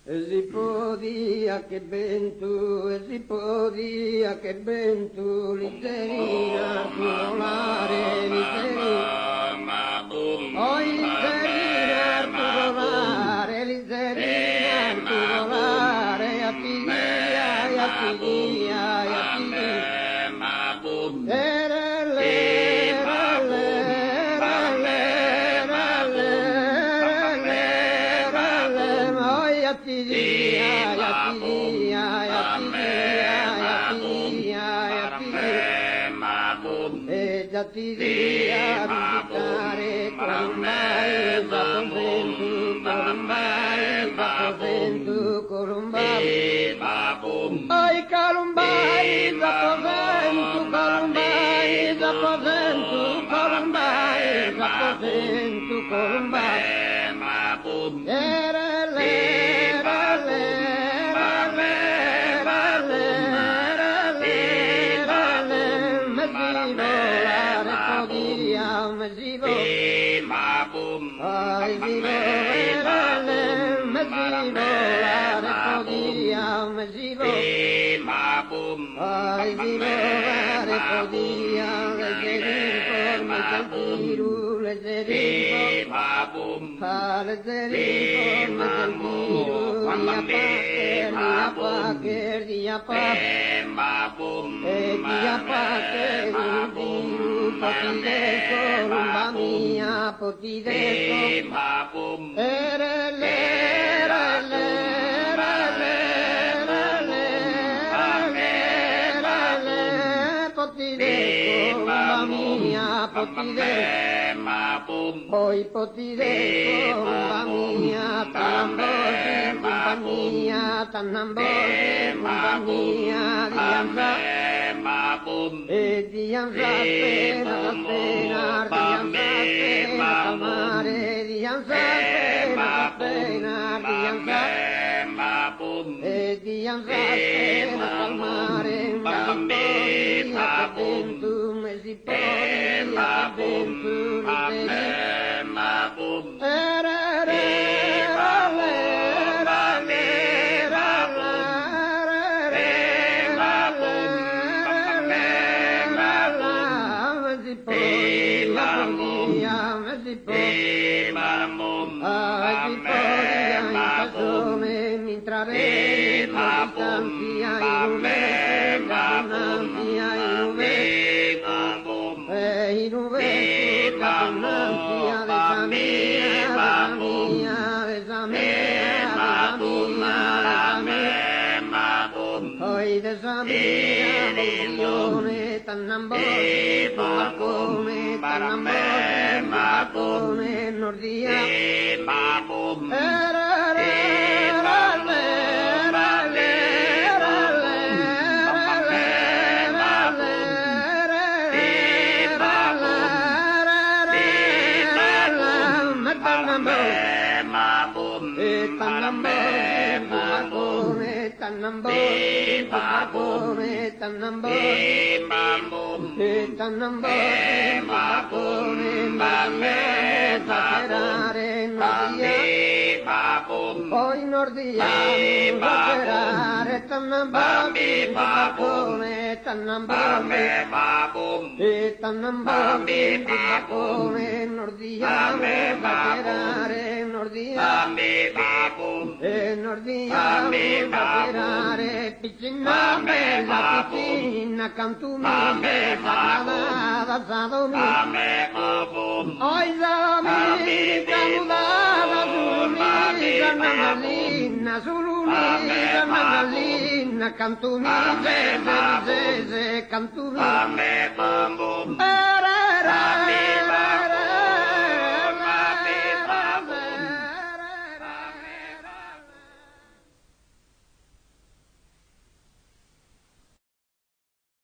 si podia che bentu, si podia che bentu, literina, tu volare, literina, oh literina, tu volare, literina, tu volare, yatidia, yatidia, yatidia, Yatidia visitare Columbai, Zapoventu, Columbai, Zapoventu, Columbai, ai Columbai, Zapoventu, Columbai, Zapoventu, Columbai, Zapoventu, Columbai, ai vivere podia leggere informe caldiru leggere informe caldiru dia paker dia paker diru potidesco rumba mia potidesco poi potidesco compagnia tanambosi compagnia dianza e dianza pena calmare dianza pena e dianza pena calmare bentu mesi podia bentu Tanambone nordia poi nordia piccina bella piccina cantumi bella zadomi oi zadomi camudata sulumi cantumi zeze cantumi